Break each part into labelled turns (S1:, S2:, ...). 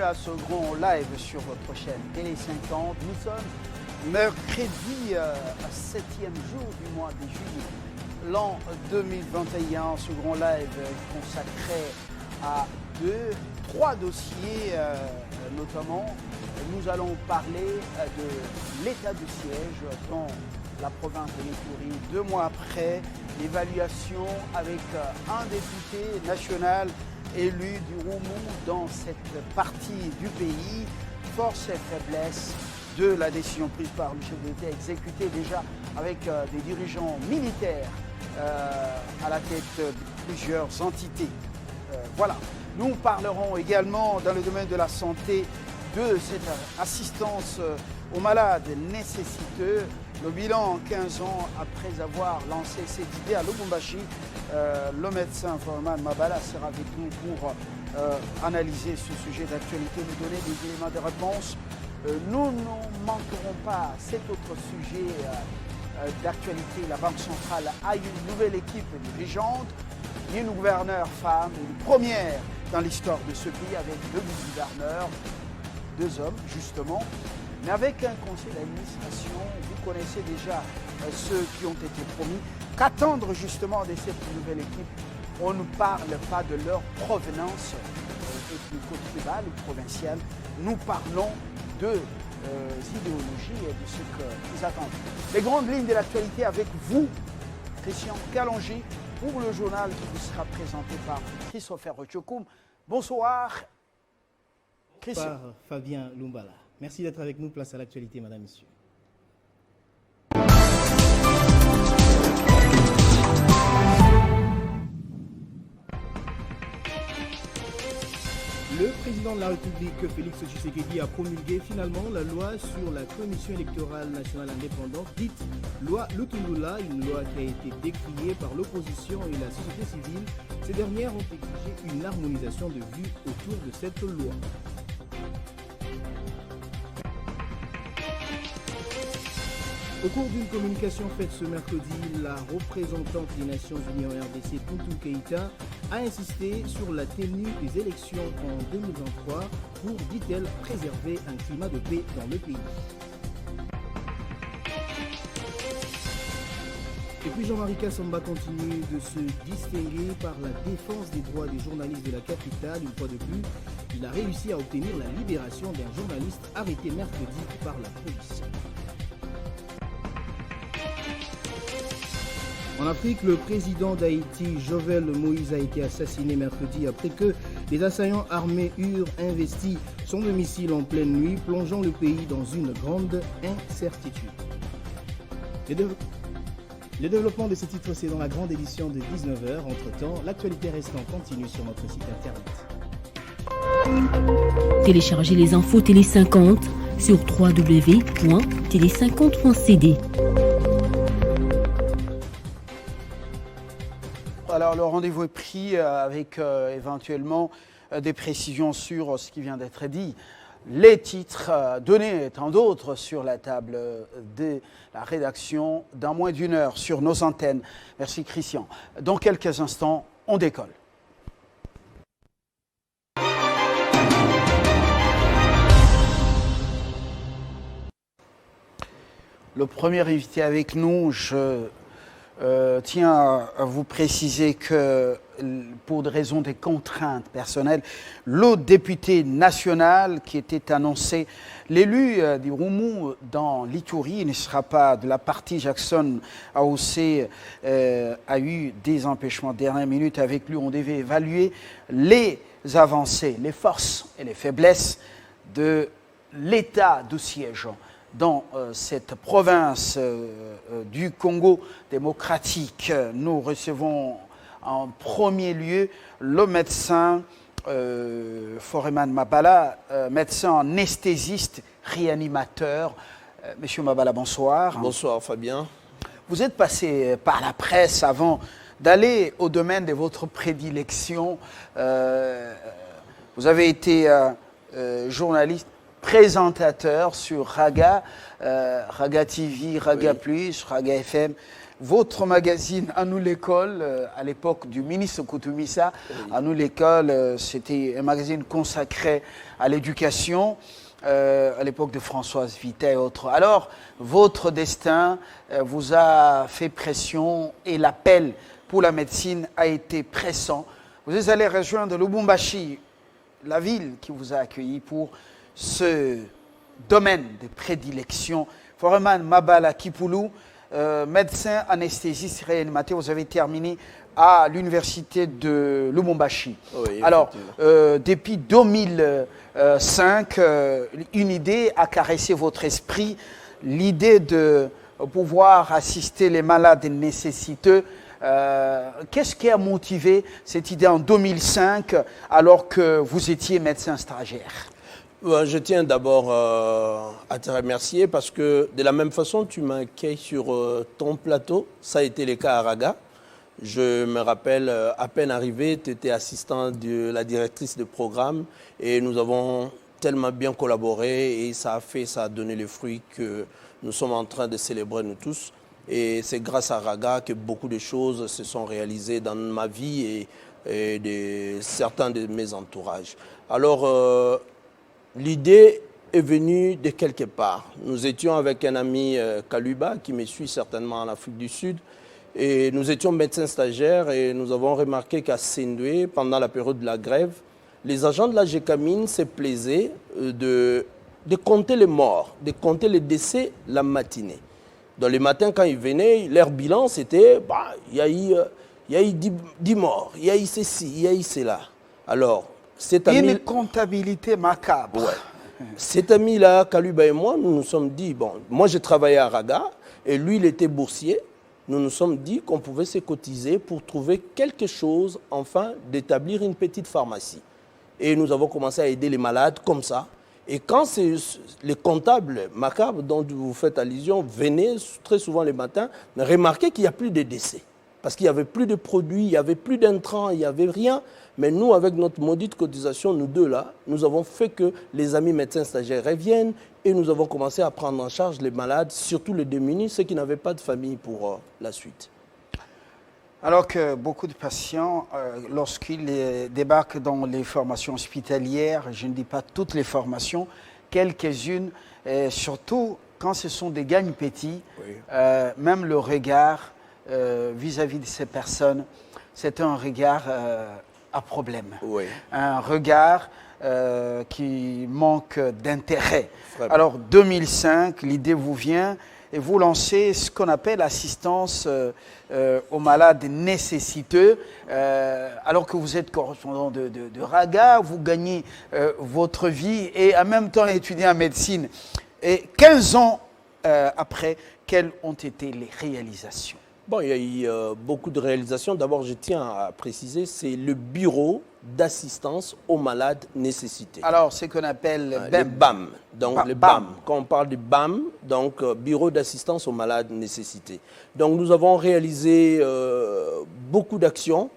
S1: à ce grand live sur votre chaîne Télé 50. Nous sommes mercredi, 7e jour du mois de juillet, l'an 2021. Ce grand live est consacré à trois dossiers, notamment. Nous allons parler de l'état de siège dans la province de l'Ituri, 2 mois après l'évaluation avec un député national élu du Roumou dans cette partie du pays, force et faiblesse de la décision prise par le chef de l'État, exécutée déjà avec des dirigeants militaires à la tête de plusieurs entités. Voilà. Nous parlerons également dans le domaine de la santé de cette assistance aux malades nécessiteux. Le bilan en 15 ans après avoir lancé cette idée à Lubumbashi, le médecin Foreman Mabala sera avec nous pour analyser ce sujet d'actualité, nous donner des éléments de réponse. Nous ne manquerons pas cet autre sujet d'actualité. La Banque centrale a une nouvelle équipe dirigeante, une gouverneure femme, une première dans l'histoire de ce pays avec 2 gouverneurs, 2 hommes justement, mais avec un conseil d'administration. Vous connaissez déjà ceux qui ont été promis. Qu'attendre justement de cette nouvelle équipe? On ne parle pas de leur provenance ethnico-tribale ou provinciale. Nous parlons de idéologie et de ce qu'ils attendent. Les grandes lignes de l'actualité avec vous, Christian Kalonji, pour le journal qui vous sera présenté par Christopher Rochokoum. Bonsoir, Christian.
S2: Par Fabien Lumbala. Merci d'être avec nous. Place à l'actualité, madame, monsieur. Le président de la République, Félix Tshisekedi, a promulgué finalement la loi sur la Commission électorale nationale indépendante, dite loi Lutundula, une loi qui a été décriée par l'opposition et la société civile. Ces dernières ont exigé une harmonisation de vues autour de cette loi. Au cours d'une communication faite ce mercredi, la représentante des Nations Unies en RDC, Bintou Keïta, a insisté sur la tenue des élections en 2023 pour, dit-elle, préserver un climat de paix dans le pays. Et puis Jean-Marie Kassamba continue de se distinguer par la défense des droits des journalistes de la capitale. Une fois de plus, il a réussi à obtenir la libération d'un journaliste arrêté mercredi par la police. En Afrique, le président d'Haïti, Jovenel Moïse, a été assassiné mercredi après que des assaillants armés eurent investi son domicile en pleine nuit, plongeant le pays dans une grande incertitude. Le développement de ce titre, c'est dans la grande édition de 19h. Entre-temps, l'actualité reste en continu sur notre site internet.
S3: Téléchargez les infos Télé 50 sur www.tele50.cd.
S1: Alors, le rendez-vous est pris avec éventuellement des précisions sur ce qui vient d'être dit. Les titres donnés, tant d'autres, sur la table de la rédaction dans moins d'1 heure sur nos antennes. Merci, Christian. Dans quelques instants, on décolle. Le premier invité avec nous, je tiens à vous préciser que pour des raisons des contraintes personnelles, l'autre député national qui était annoncé, l'élu du Roumou dans l'Ituri, ne sera pas de la partie. Jackson AOC a eu des empêchements de dernière minute. Avec lui, on devait évaluer les avancées, les forces et les faiblesses de l'état de siège dans cette province du Congo démocratique. Nous recevons en premier lieu le médecin Foreman Mabala, médecin anesthésiste, réanimateur. Monsieur Mabala, bonsoir.
S4: Bonsoir Fabien.
S1: Vous êtes passé par la presse avant d'aller au domaine de votre prédilection. Vous avez été journaliste présentateur sur Raga, Raga TV, Raga Plus, Raga FM. Votre magazine À nous l'école, à l'époque du ministre Koutoumissa, À nous l'école, c'était un magazine consacré à l'éducation, à l'époque de Françoise Vita et autres. Alors, votre destin vous a fait pression et l'appel pour la médecine a été pressant. Vous êtes allé rejoindre Lubumbashi, la ville qui vous a accueilli pour ce domaine de prédilection. Foreman Mabala Kipulu, médecin anesthésiste réanimateur, vous avez terminé à l'université de Lubumbashi. Oui, alors, depuis 2005, une idée a caressé votre esprit, l'idée de pouvoir assister les malades nécessiteux. Qu'est-ce qui a motivé cette idée en 2005 alors que vous étiez médecin stagiaire?
S4: Je tiens d'abord à te remercier parce que de la même façon, tu m'accueilles sur ton plateau. Ça a été le cas à Raga. Je me rappelle, à peine arrivé, tu étais assistant de la directrice de programme et nous avons tellement bien collaboré et ça a donné les fruits que nous sommes en train de célébrer nous tous. Et c'est grâce à Raga que beaucoup de choses se sont réalisées dans ma vie et de certains de mes entourages. Alors, l'idée est venue de quelque part. Nous étions avec un ami Kaluba, qui me suit certainement en Afrique du Sud, et nous étions médecins stagiaires et nous avons remarqué qu'à Sendoué, pendant la période de la grève, les agents de la GECAMINE se plaisaient de compter les morts, de compter les décès la matinée. Dans les matins, quand ils venaient, leur bilan, c'était il y a eu 10 morts, il y a eu ceci, il y a eu cela. Alors,
S1: une comptabilité macabre.
S4: Ouais. Cet ami-là, Kaluba et moi, nous nous sommes dit, bon, moi j'ai travaillé à Raga et lui il était boursier. Nous nous sommes dit qu'on pouvait se cotiser pour trouver quelque chose, enfin, d'établir une petite pharmacie. Et nous avons commencé à aider les malades comme ça. Et quand les comptables macabres dont vous faites allusion venaient très souvent les matins, remarquez qu'il n'y a plus de décès. Parce qu'il n'y avait plus de produits, il n'y avait plus d'intrants, il n'y avait rien. Mais nous, avec notre maudite cotisation, nous deux là, nous avons fait que les amis médecins stagiaires reviennent et nous avons commencé à prendre en charge les malades, surtout les démunis, ceux qui n'avaient pas de famille pour la suite.
S1: Alors que beaucoup de patients, lorsqu'ils débarquent dans les formations hospitalières, je ne dis pas toutes les formations, quelques-unes, surtout quand ce sont des gagnes-petits, oui. Même le regard vis-à-vis de ces personnes, c'est un regard à problème. Oui. Un regard qui manque d'intérêt. Alors, 2005, l'idée vous vient et vous lancez ce qu'on appelle l'assistance aux malades nécessiteux. Alors que vous êtes correspondant de Raga, vous gagnez votre vie et en même temps étudiez en médecine. Et 15 ans après, quelles ont été les réalisations?
S4: Bon, il y a eu beaucoup de réalisations. D'abord, je tiens à préciser, c'est le bureau d'assistance aux malades nécessités.
S1: Alors, c'est qu'on appelle
S4: le BAM. Donc, le BAM. Quand on parle du BAM, donc bureau d'assistance aux malades nécessités. Donc, nous avons réalisé beaucoup d'actions,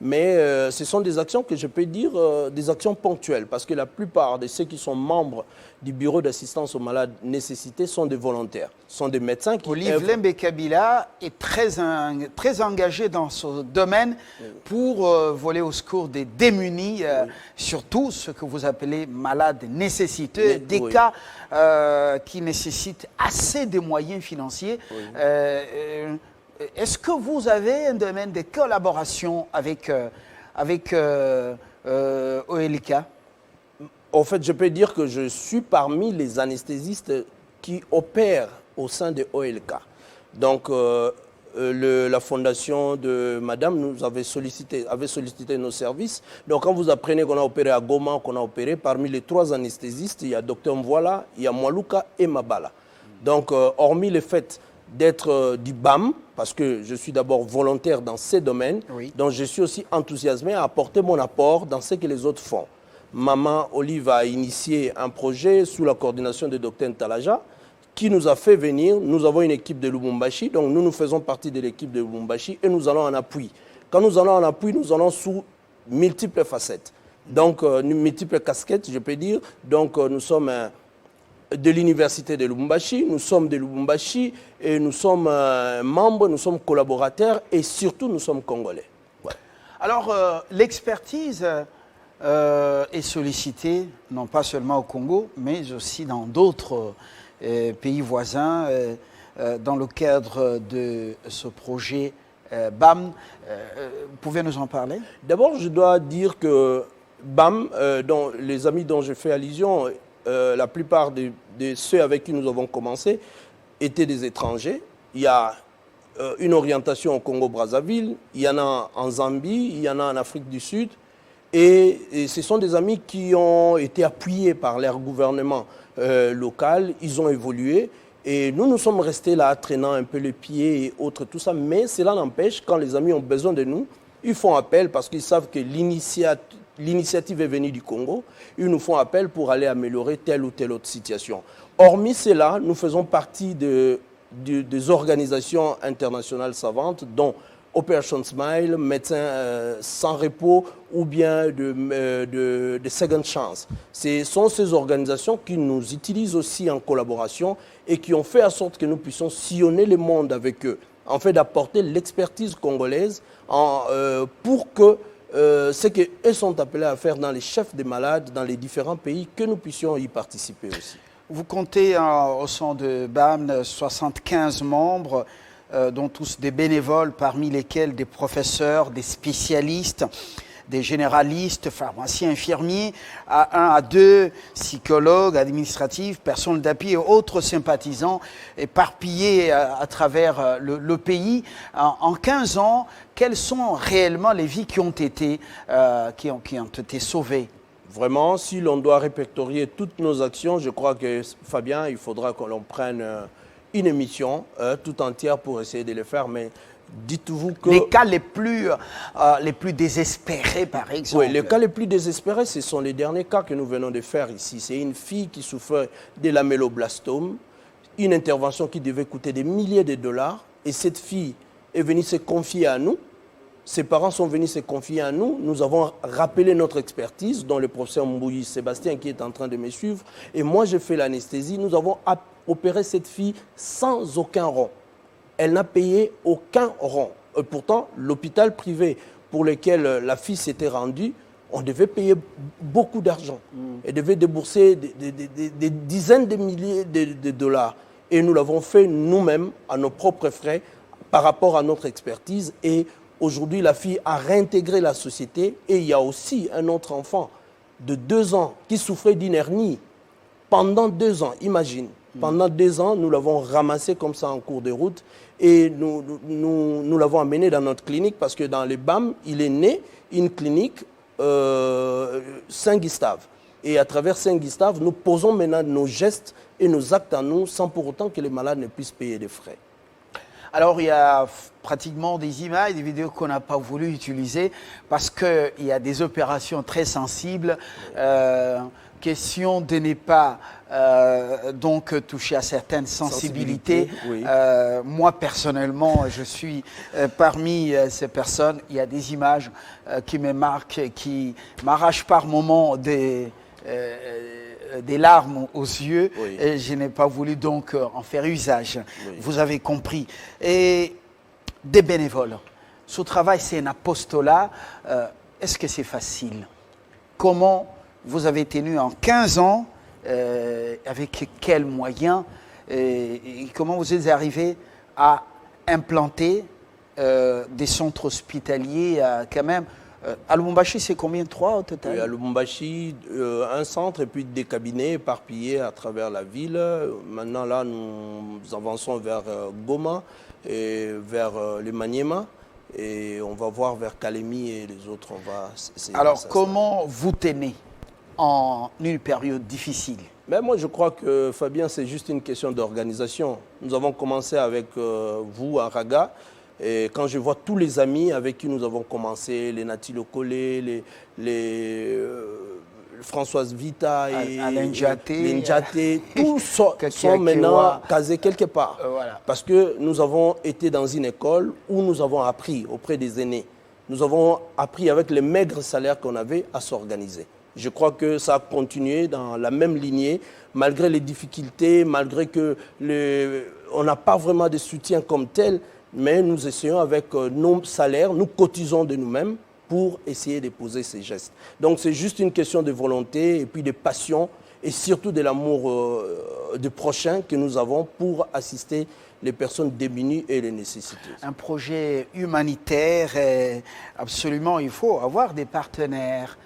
S4: mais ce sont des actions que je peux dire des actions ponctuelles, parce que la plupart de ceux qui sont membres du bureau d'assistance aux malades nécessités sont des volontaires, sont des médecins qui...
S1: Olive Lembe Kabila est très engagé dans ce domaine pour voler au secours des démunis, surtout ce que vous appelez malades nécessiteux, des cas qui nécessitent assez de moyens financiers. Est-ce que vous avez un domaine de collaboration avec OLK?
S4: En fait, je peux dire que je suis parmi les anesthésistes qui opèrent au sein de OLK. Donc, la fondation de Madame nous avait sollicité nos services. Donc, quand vous apprenez qu'on a opéré à Goma, qu'on a opéré, parmi les 3 anesthésistes, il y a Dr Mvoila, il y a Mwaluka et Mabala. Donc, hormis le fait d'être du BAM, parce que je suis d'abord volontaire dans ces domaines, oui. Donc je suis aussi enthousiasmé à apporter mon apport dans ce que les autres font. Maman Olive a initié un projet sous la coordination de Dr Ntalaja qui nous a fait venir. Nous avons une équipe de Lubumbashi, donc nous faisons partie de l'équipe de Lubumbashi et nous allons en appui. Quand nous allons en appui, nous allons sous multiples facettes. Donc, multiples casquettes, je peux dire. Donc, nous sommes de l'université de Lubumbashi, nous sommes de Lubumbashi et nous sommes membres, nous sommes collaborateurs et surtout nous sommes congolais. Ouais.
S1: Alors, l'expertise est sollicitée, non pas seulement au Congo, mais aussi dans d'autres pays voisins, dans le cadre de ce projet BAM. Vous pouvez nous en parler?
S4: D'abord, je dois dire que BAM, dont les amis dont je fais allusion, la plupart de ceux avec qui nous avons commencé étaient des étrangers. Il y a une orientation au Congo-Brazzaville, il y en a en Zambie, il y en a en Afrique du Sud. Et ce sont des amis qui ont été appuyés par leur gouvernement local, ils ont évolué. Et nous sommes restés là, traînant un peu les pieds et autres, tout ça. Mais cela n'empêche, quand les amis ont besoin de nous, ils font appel parce qu'ils savent que l'initiative est venue du Congo. Ils nous font appel pour aller améliorer telle ou telle autre situation. Hormis cela, nous faisons partie des organisations internationales savantes, dont Operation Smile, Médecins sans repos ou bien de Second Chance. Ce sont ces organisations qui nous utilisent aussi en collaboration et qui ont fait en sorte que nous puissions sillonner le monde avec eux, en fait d'apporter l'expertise congolaise pour que ce qu'eux sont appelés à faire dans les chefs des malades, dans les différents pays, que nous puissions y participer aussi.
S1: Vous comptez au sein de BAM 75 membres, dont tous des bénévoles, parmi lesquels des professeurs, des spécialistes, des généralistes, pharmaciens, infirmiers, à 1 à 2 psychologues, administratifs, personnes d'appui et autres sympathisants éparpillés à travers le pays. En 15 ans, quelles sont réellement les vies qui ont été sauvées?
S4: Vraiment, si l'on doit répertorier toutes nos actions, je crois que, Fabien, il faudra que l'on prenne une émission tout entière pour essayer de le faire, mais dites-vous que...
S1: Les cas les plus désespérés, par exemple.
S4: Oui, les cas les plus désespérés, ce sont les derniers cas que nous venons de faire ici. C'est une fille qui souffrait de l'améloblastome, une intervention qui devait coûter des milliers de dollars, et cette fille est venue se confier à nous. Ses parents sont venus se confier à nous. Nous avons rappelé notre expertise, dont le professeur Mbouyi Sébastien qui est en train de me suivre. Et moi, j'ai fait l'anesthésie. Nous avons opéré cette fille sans aucun rond. Elle n'a payé aucun rond. Et pourtant, l'hôpital privé pour lequel la fille s'était rendue, on devait payer beaucoup d'argent. Elle devait débourser des dizaines de milliers de dollars. Et nous l'avons fait nous-mêmes, à nos propres frais, par rapport à notre expertise. Et aujourd'hui, la fille a réintégré la société et il y a aussi un autre enfant de 2 ans qui souffrait d'une hernie pendant 2 ans, imagine. Pendant 2 ans, nous l'avons ramassé comme ça en cours de route et nous l'avons amené dans notre clinique parce que dans les BAM, il est né une clinique Saint-Gustave. Et à travers Saint-Gustave, nous posons maintenant nos gestes et nos actes à nous sans pour autant que les malades ne puissent payer des frais.
S1: Alors, il y a pratiquement des images, des vidéos qu'on n'a pas voulu utiliser parce qu'il y a des opérations très sensibles. Question de ne pas donc toucher à certaines sensibilités.
S4: Oui.
S1: Moi, personnellement, je suis parmi ces personnes. Il y a des images qui me marquent, qui m'arrachent par moments des larmes aux yeux.
S4: Oui.
S1: Et je n'ai pas voulu donc en faire usage.
S4: Oui.
S1: Vous avez compris. Et des bénévoles. Ce travail, c'est un apostolat. Est-ce que c'est facile? Comment vous avez tenu en 15 ans, avec quels moyens, et comment vous êtes arrivé à implanter des centres hospitaliers quand même? À Lubumbashi, c'est combien? 3 au total?
S4: Oui, à Lubumbashi, un centre et puis des cabinets éparpillés à travers la ville. Maintenant, là, nous avançons vers Goma et vers les Maniema. Et on va voir vers Kalemi et les autres.
S1: Alors, comment vous tenez en une période difficile?
S4: Mais moi, je crois que, Fabien, c'est juste une question d'organisation. Nous avons commencé avec vous à Raga. Et quand je vois tous les amis avec qui nous avons commencé, les Nati Lokole, les Françoise Vita et Njate, tous sont maintenant casés quelque part.
S1: Voilà.
S4: Parce que nous avons été dans une école où nous avons appris auprès des aînés. Nous avons appris avec les maigres salaires qu'on avait à s'organiser. Je crois que ça a continué dans la même lignée, malgré les difficultés, malgré que on n'a pas vraiment de soutien comme tel, mais nous essayons avec nos salaires, nous cotisons de nous-mêmes pour essayer de poser ces gestes. Donc c'est juste une question de volonté et puis de passion et surtout de l'amour du prochain que nous avons pour assister les personnes démunies et les nécessiteuses.
S1: Un projet humanitaire, et absolument, il faut avoir des partenaires.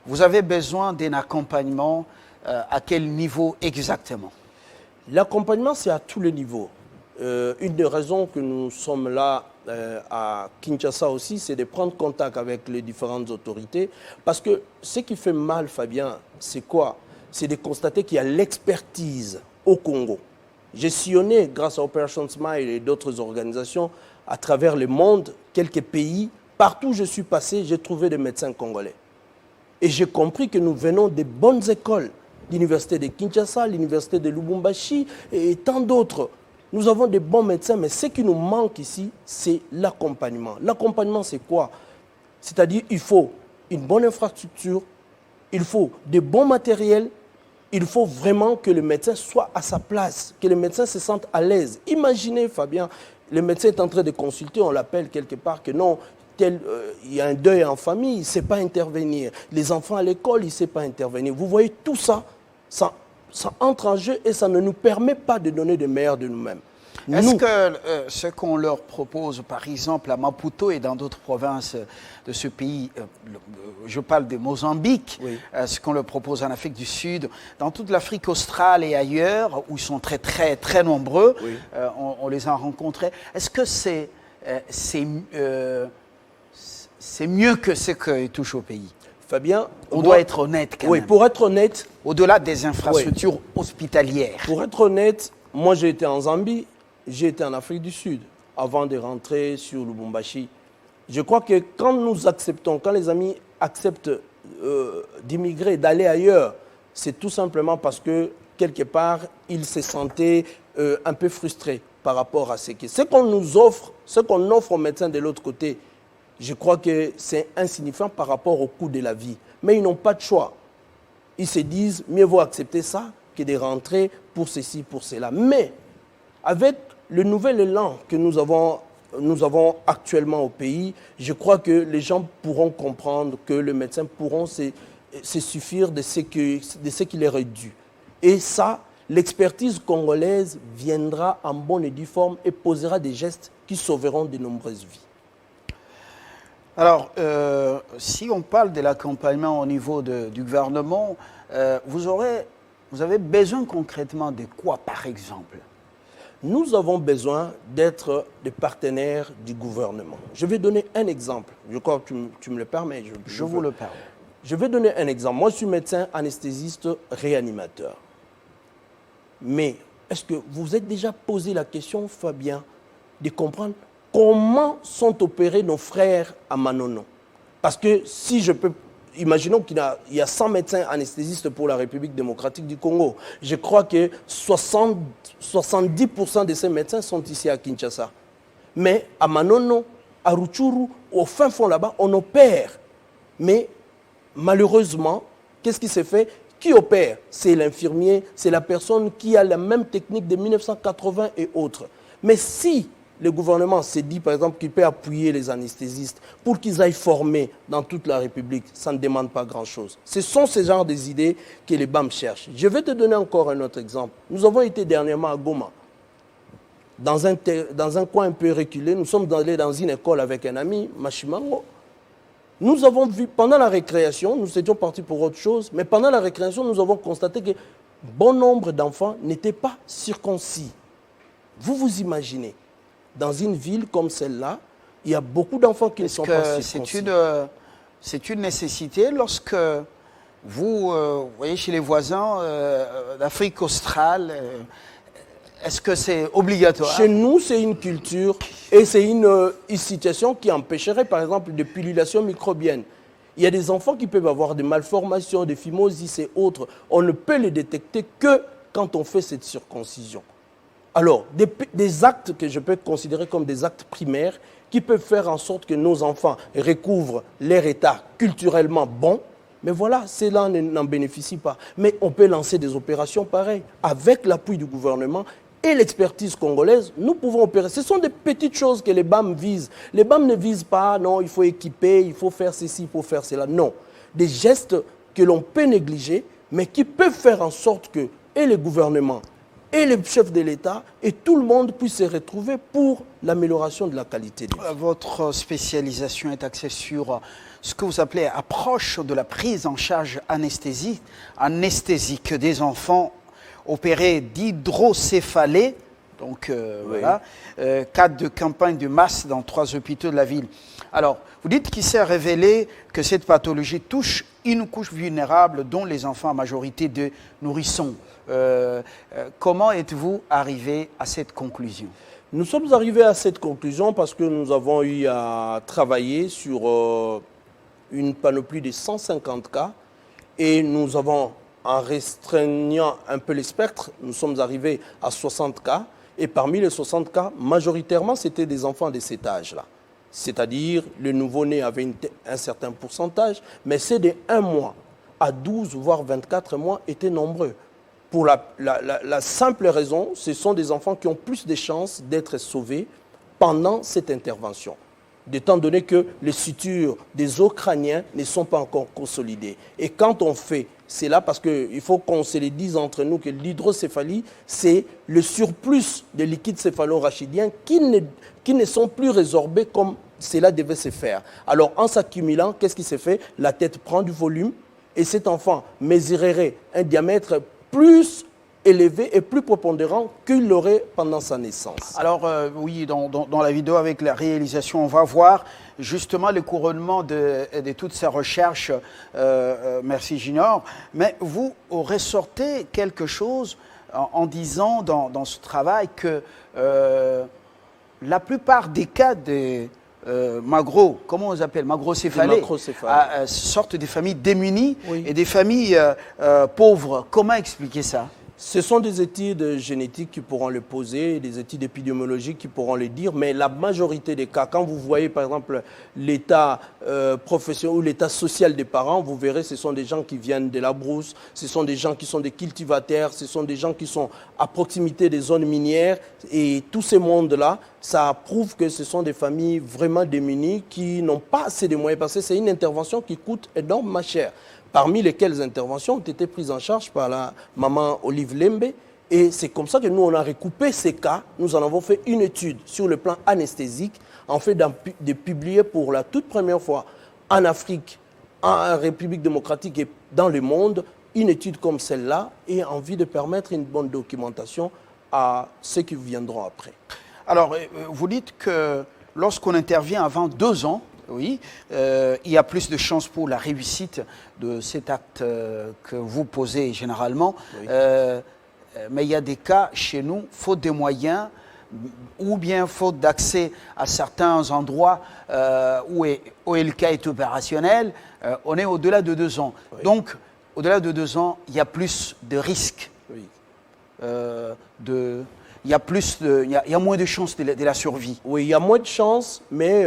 S1: Vous avez besoin d'un accompagnement à quel niveau exactement?
S4: L'accompagnement, c'est à tous les niveaux. Une des raisons que nous sommes là à Kinshasa aussi, c'est de prendre contact avec les différentes autorités. Parce que ce qui fait mal, Fabien, c'est quoi? C'est de constater qu'il y a l'expertise au Congo. J'ai sillonné, grâce à Operation Smile et d'autres organisations, à travers le monde, quelques pays. Partout où je suis passé, j'ai trouvé des médecins congolais. Et j'ai compris que nous venons des bonnes écoles. L'université de Kinshasa, l'université de Lubumbashi et tant d'autres. Nous avons des bons médecins, mais ce qui nous manque ici, c'est l'accompagnement. L'accompagnement, c'est quoi? C'est-à-dire qu'il faut une bonne infrastructure, il faut des bons matériels, il faut vraiment que le médecin soit à sa place, que le médecin se sente à l'aise. Imaginez, Fabien, le médecin est en train de consulter, on l'appelle quelque part que non, il y a un deuil en famille, il ne sait pas intervenir. Les enfants à l'école, il ne sait pas intervenir. Vous voyez, tout ça, ça entre en jeu et ça ne nous permet pas de donner le meilleur de nous-mêmes.
S1: Est-ce que ce qu'on leur propose, par exemple, à Maputo et dans d'autres provinces de ce pays, je parle de Mozambique,
S4: oui.
S1: Ce qu'on leur propose en Afrique du Sud, dans toute l'Afrique australe et ailleurs, où ils sont très, très, très nombreux,
S4: oui.
S1: On les a rencontrés, est-ce que c'est mieux que ce qui touche au pays?
S4: Fabien,
S1: on doit être honnête quand même.
S4: Pour être honnête...
S1: Au-delà des infrastructures hospitalières.
S4: Pour être honnête, moi j'ai été en Zambie, j'ai été en Afrique du Sud, avant de rentrer sur Lubumbashi. Je crois que quand nous acceptons, quand les amis acceptent d'immigrer, d'aller ailleurs, c'est tout simplement parce que, quelque part, ils se sentaient un peu frustrés par rapport à ce qu'on nous offre, ce qu'on offre aux médecins de l'autre côté. Je crois que c'est insignifiant par rapport au coût de la vie. Mais ils n'ont pas de choix. Ils se disent, mieux vaut accepter ça que de rentrer pour ceci, pour cela. Mais avec le nouvel élan que nous avons actuellement au pays, je crois que les gens pourront comprendre que les médecins pourront se suffire de ce qui leur est dû. Et ça, l'expertise congolaise viendra en bonne et due forme et posera des gestes qui sauveront de nombreuses vies.
S1: Alors, si on parle de l'accompagnement au niveau du gouvernement, vous avez besoin concrètement de quoi, par exemple?
S4: Nous avons besoin d'être des partenaires du gouvernement. Je vais donner un exemple. Je crois que tu me le permets.
S1: Je vous le permets.
S4: Je vais donner un exemple. Moi, je suis médecin anesthésiste réanimateur. Mais est-ce que vous vous êtes déjà posé la question, Fabien, de comprendre comment sont opérés nos frères à Manono? Parce que si je peux... Imaginons qu'il y a 100 médecins anesthésistes pour la République démocratique du Congo. Je crois que 70% de ces médecins sont ici à Kinshasa. Mais à Manono, à Rutshuru, au fin fond là-bas, on opère. Mais malheureusement, qu'est-ce qui se fait? Qui opère? C'est l'infirmier, c'est la personne qui a la même technique de 1980 et autres. Mais si le gouvernement s'est dit, par exemple, qu'il peut appuyer les anesthésistes pour qu'ils aillent former dans toute la République, ça ne demande pas grand-chose. Ce sont ces genres d'idées que les BAM cherchent. Je vais te donner encore un autre exemple. Nous avons été dernièrement à Goma. Dans un coin un peu reculé, nous sommes allés dans une école avec un ami, Machimango. Nous avons vu, pendant la récréation, nous étions partis pour autre chose, mais pendant la récréation, nous avons constaté que bon nombre d'enfants n'étaient pas circoncis. Vous imaginez, dans une ville comme celle-là, il y a beaucoup d'enfants qui ne sont pas circoncis.
S1: C'est une nécessité lorsque vous voyez chez les voisins d'Afrique australe, est-ce que c'est obligatoire?
S4: Chez nous, c'est une culture et c'est une situation qui empêcherait, par exemple, de pullulation microbienne. Il y a des enfants qui peuvent avoir des malformations, des phimosis et autres. On ne peut les détecter que quand on fait cette circoncision. Alors, des actes que je peux considérer comme des actes primaires qui peuvent faire en sorte que nos enfants recouvrent leur état culturellement bon, Mais voilà, ceux-là n'en bénéficient pas. Mais on peut lancer des opérations pareilles. Avec l'appui du gouvernement et l'expertise congolaise, nous pouvons opérer. Ce sont des petites choses que les BAM visent. Les BAM ne visent pas, non, il faut équiper, il faut faire ceci, il faut faire cela. Non. Des gestes que l'on peut négliger, mais qui peuvent faire en sorte que et les gouvernements et les chefs de l'État et tout le monde puissent se retrouver pour l'amélioration de la qualité de vie.
S1: Votre spécialisation est axée sur ce que vous appelez approche de la prise en charge anesthésique des enfants opérés d'hydrocéphalée. Donc voilà, cadre de campagne de masse dans 3 hôpitaux de la ville. Alors, vous dites qu'il s'est révélé que cette pathologie touche une couche vulnérable, dont les enfants à majorité de nourrissons. Comment êtes-vous arrivé à cette conclusion?
S4: Nous sommes arrivés à cette conclusion parce que nous avons eu à travailler sur une panoplie de 150 cas et nous avons, en restreignant un peu les spectres, nous sommes arrivés à 60 cas et parmi les 60 cas, majoritairement, c'était des enfants de cet âge-là. C'est-à-dire, le nouveau-né avait un certain pourcentage, mais ceux de 1 mois à 12, voire 24 mois étaient nombreux. Pour la simple raison, ce sont des enfants qui ont plus de chances d'être sauvés pendant cette intervention. Étant donné que les sutures des os crâniens ne sont pas encore consolidées. Et quand on fait, c'est là parce qu'il faut qu'on se le dise entre nous que l'hydrocéphalie, c'est le surplus de liquide céphalo-rachidien qui ne sont plus résorbés comme cela devait se faire. Alors en s'accumulant, qu'est-ce qui se fait? La tête prend du volume et cet enfant mesurerait un diamètre plus élevé et plus prépondérant qu'il l'aurait pendant sa naissance.
S1: Alors oui, dans la vidéo avec la réalisation, on va voir justement le couronnement de toutes ces recherches. Merci Junior. Mais vous ressortez quelque chose en disant dans ce travail que la plupart des cas de comment on les appelle, macrocéphalées, sortent des familles démunies et des familles pauvres. Comment expliquer ça?
S4: Ce sont des études génétiques qui pourront le poser, des études épidémiologiques qui pourront le dire, mais la majorité des cas, quand vous voyez par exemple l'état professionnel ou l'état social des parents, vous verrez ce sont des gens qui viennent de la brousse, ce sont des gens qui sont des cultivateurs, ce sont des gens qui sont à proximité des zones minières et tous ces mondes-là, ça prouve que ce sont des familles vraiment démunies qui n'ont pas assez de moyens parce que c'est une intervention qui coûte énormément cher. Parmi lesquelles les interventions ont été prises en charge par la maman Olive Lembe. Et c'est comme ça que nous, on a recoupé ces cas. Nous en avons fait une étude sur le plan anesthésique, en fait de publier pour la toute première fois en Afrique, en République démocratique et dans le monde, une étude comme celle-là et envie de permettre une bonne documentation à ceux qui viendront après.
S1: Alors, vous dites que lorsqu'on intervient avant 2 ans, oui, il y a plus de chances pour la réussite de cet acte que vous posez généralement. Oui. Mais il y a des cas chez nous, faute de moyens ou bien faute d'accès à certains endroits où le cas est opérationnel, on est au-delà de 2 ans. Oui. Donc, au-delà de 2 ans, il y a plus de risques. Oui. Il y a moins de chances de la survie.
S4: Oui, il y a moins de chances, mais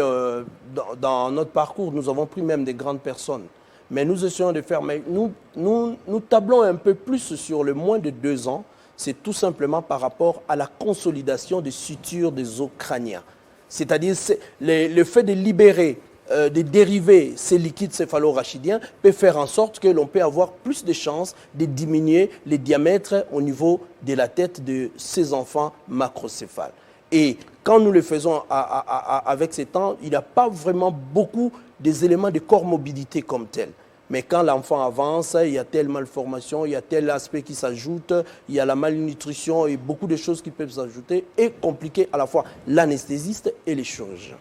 S4: dans notre parcours, nous avons pris même des grandes personnes. Mais nous essayons de faire, mais nous tablons un peu plus sur le moins de 2 ans. C'est tout simplement par rapport à la consolidation des sutures des os crâniens. C'est-à-dire le fait de libérer, de dériver ces liquides céphalo-rachidiens peut faire en sorte que l'on peut avoir plus de chances de diminuer les diamètres au niveau de la tête de ces enfants macrocéphales. Et quand nous le faisons avec ces temps, il n'y a pas vraiment beaucoup des éléments de comorbidité comme tel. Mais quand l'enfant avance, il y a telle malformation, il y a tel aspect qui s'ajoute, il y a la malnutrition et beaucoup de choses qui peuvent s'ajouter et compliquer à la fois l'anesthésiste et les chirurgiens.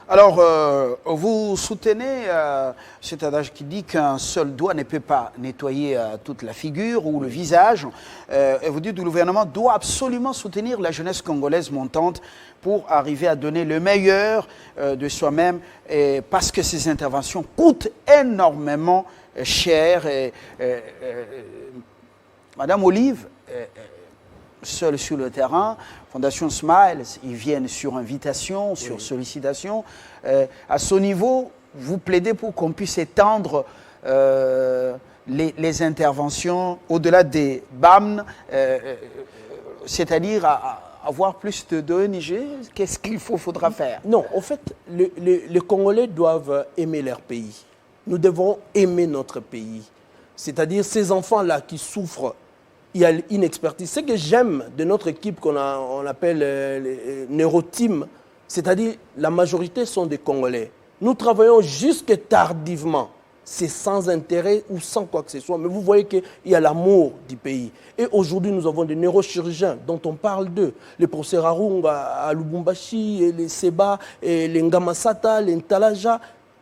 S1: Alors, vous soutenez cet adage qui dit qu'un seul doigt ne peut pas nettoyer toute la figure ou le visage. Et vous dites que le gouvernement doit absolument soutenir la jeunesse congolaise montante pour arriver à donner le meilleur de soi-même, parce que ces interventions coûtent énormément cher. Madame Olive, seule sur le terrain, Fondation Smiles, ils viennent sur invitation, sur sollicitation. À ce niveau, vous plaidez pour qu'on puisse étendre les interventions au-delà des BAM, c'est-à-dire avoir plus d'ONG? Qu'est-ce qu'il faudra faire?
S4: Non, en fait, les Congolais doivent aimer leur pays. Nous devons aimer notre pays. C'est-à-dire ces enfants-là qui souffrent, il y a une expertise. Ce que j'aime de notre équipe on appelle les Neuroteam, c'est-à-dire la majorité sont des Congolais. Nous travaillons jusque tardivement. C'est sans intérêt ou sans quoi que ce soit. Mais vous voyez qu'il y a l'amour du pays. Et aujourd'hui, nous avons des neurochirurgiens dont on parle d'eux. Les professeurs Arunga à Lubumbashi, et les Seba, et les Ngamasata, les Ntalaja,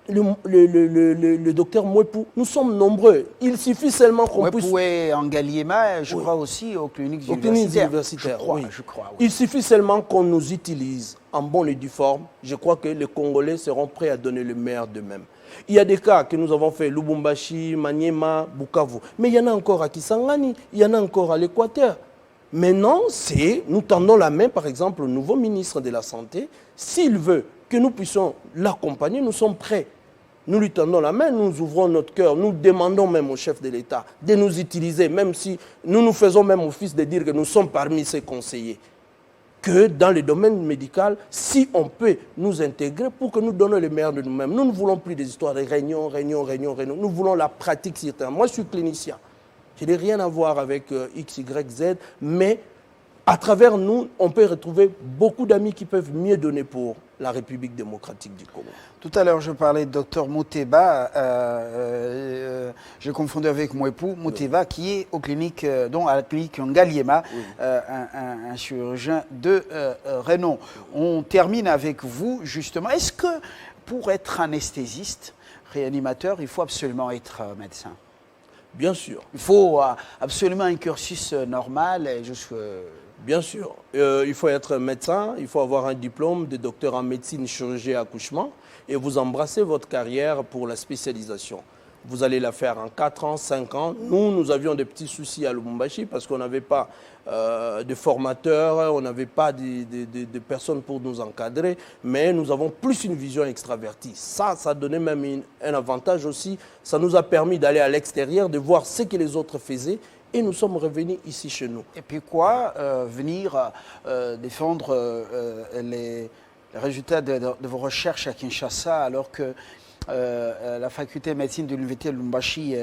S4: le docteur Mwepu. Nous sommes nombreux. Il suffit seulement qu'on puisse...
S1: Mwepu est en Ngaliema, je crois aussi aux cliniques universitaires. Je crois, oui.
S4: Il suffit seulement qu'on nous utilise en bonne et due forme. Je crois que les Congolais seront prêts à donner le meilleur d'eux-mêmes. Il y a des cas que nous avons fait, Lubumbashi, Maniema, Bukavu. Mais il y en a encore à Kisangani, il y en a encore à l'Équateur. Maintenant, nous tendons la main, par exemple, au nouveau ministre de la Santé. S'il veut que nous puissions l'accompagner, nous sommes prêts. Nous lui tendons la main, nous ouvrons notre cœur, nous demandons même au chef de l'État de nous utiliser, même si nous faisons même office de dire que nous sommes parmi ses conseillers. Que dans le domaine médical, si on peut nous intégrer pour que nous donnions le meilleur de nous-mêmes. Nous ne voulons plus des histoires de réunions. Nous voulons la pratique sur terrain. Moi, je suis clinicien. Je n'ai rien à voir avec X, Y, Z, mais à travers nous, on peut retrouver beaucoup d'amis qui peuvent mieux donner pour la République démocratique du Congo.
S1: Tout à l'heure, je parlais de Dr Muteba, j'ai confondu avec Mwepu, Muteba, qui est aux cliniques, donc à la clinique Ngaliema, un chirurgien de renom. On termine avec vous, justement. Est-ce que pour être anesthésiste, réanimateur, il faut absolument être médecin?
S4: Bien sûr.
S1: Il faut absolument un cursus normal et
S4: Bien sûr. Il faut être médecin, il faut avoir un diplôme de docteur en médecine, chirurgie et accouchement et vous embrassez votre carrière pour la spécialisation. Vous allez la faire en 4 ans, 5 ans. Nous avions des petits soucis à Lubumbashi parce qu'on n'avait pas de formateurs, on n'avait pas de personnes pour nous encadrer, mais nous avons plus une vision extravertie. Ça donnait même un avantage aussi. Ça nous a permis d'aller à l'extérieur, de voir ce que les autres faisaient. Et nous sommes revenus ici chez nous.
S1: Et puis quoi, venir défendre les résultats de vos recherches à Kinshasa alors que la faculté de médecine de l'université de Lubumbashi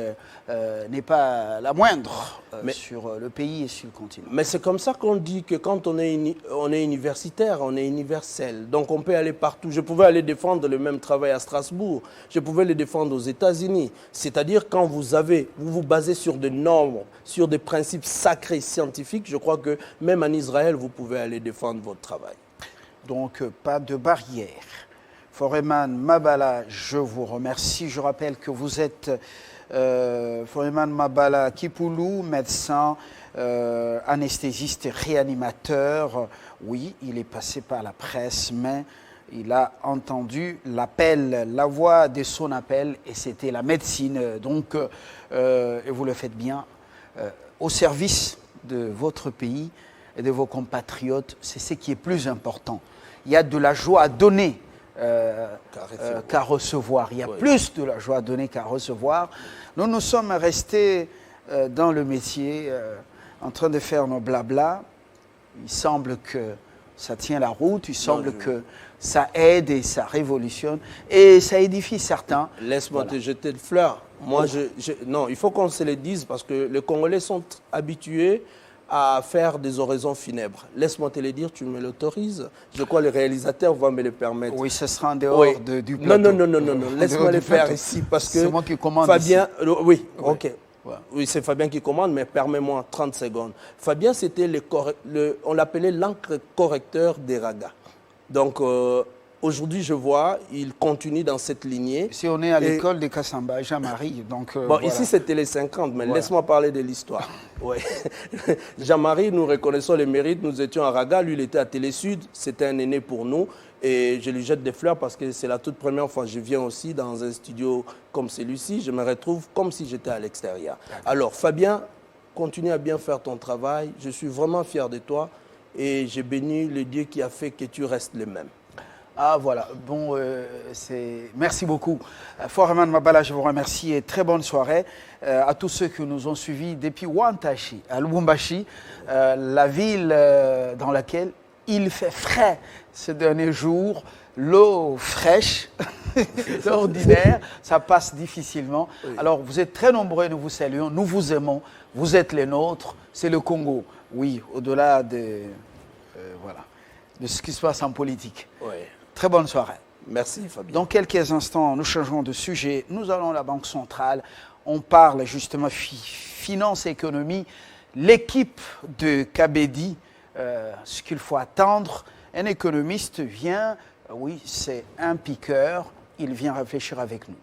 S1: n'est pas la moindre sur le pays et sur le continent.
S4: Mais c'est comme ça qu'on dit que quand on est universitaire, on est universel. Donc on peut aller partout. Je pouvais aller défendre le même travail à Strasbourg. Je pouvais le défendre aux États-Unis. C'est-à-dire quand vous vous basez sur des normes, sur des principes sacrés scientifiques, je crois que même en Israël, vous pouvez aller défendre votre travail.
S1: Donc pas de barrière. Foreman Mabala, je vous remercie. Je rappelle que vous êtes Foreman Mabala Kipoulou, médecin, anesthésiste et réanimateur. Oui, il est passé par la presse, mais il a entendu l'appel, la voix de son appel, et c'était la médecine. Donc, et vous le faites bien, au service de votre pays et de vos compatriotes, c'est ce qui est plus important. Il y a de la joie à donner. Qu'à recevoir. Il y a plus de la joie à donner qu'à recevoir. Nous sommes restés dans le métier, en train de faire nos blabla. Il semble que ça tient la route, il semble que ça aide et ça révolutionne, et ça édifie certains.
S4: Laisse-moi te jeter de fleurs. Moi, non, il faut qu'on se le dise, parce que les Congolais sont habitués à faire des oraisons funèbres. Laisse-moi te le dire, tu me l'autorises. Je crois que le réalisateur va me le permettre.
S1: Oui, ce sera en dehors du plateau.
S4: Non. Laisse-moi le faire ici parce que...
S1: C'est moi qui commande
S4: Fabien,
S1: ici.
S4: Oui, ok. Ouais. Oui, c'est Fabien qui commande, mais permets-moi 30 secondes. Fabien, c'était on l'appelait l'encre correcteur des ragas. Donc, aujourd'hui, je vois, il continue dans cette lignée.
S1: Si on est à l'école de Kassamba, Jean-Marie, donc...
S4: voilà. Ici, c'était les 50, mais laisse-moi parler de l'histoire. Ouais. Jean-Marie, nous reconnaissons les mérites. Nous étions à Raga, lui, il était à Télé-Sud. C'était un aîné pour nous. Et je lui jette des fleurs parce que c'est la toute première fois que je viens aussi dans un studio comme celui-ci. Je me retrouve comme si j'étais à l'extérieur. Alors, Fabien, continue à bien faire ton travail. Je suis vraiment fier de toi. Et j'ai béni le Dieu qui a fait que tu restes le même.
S1: Ah voilà, bon, merci beaucoup. Foreman Mabala, je vous remercie et très bonne soirée à tous ceux qui nous ont suivis depuis Wantashi, à Lubumbashi, la ville dans laquelle il fait frais ces derniers jours. L'eau fraîche, ordinaire, ça passe difficilement. Oui. Alors, vous êtes très nombreux, nous vous saluons, nous vous aimons, vous êtes les nôtres, c'est le Congo. Oui, au-delà de ce qui se passe en politique. Oui. Très bonne soirée.
S4: Merci, Fabien.
S1: Dans quelques instants, nous changeons de sujet. Nous allons à la Banque centrale. On parle justement finance et économie. L'équipe de Kabedi, ce qu'il faut attendre. Un économiste vient... Oui, c'est un piqueur. Il vient réfléchir avec nous.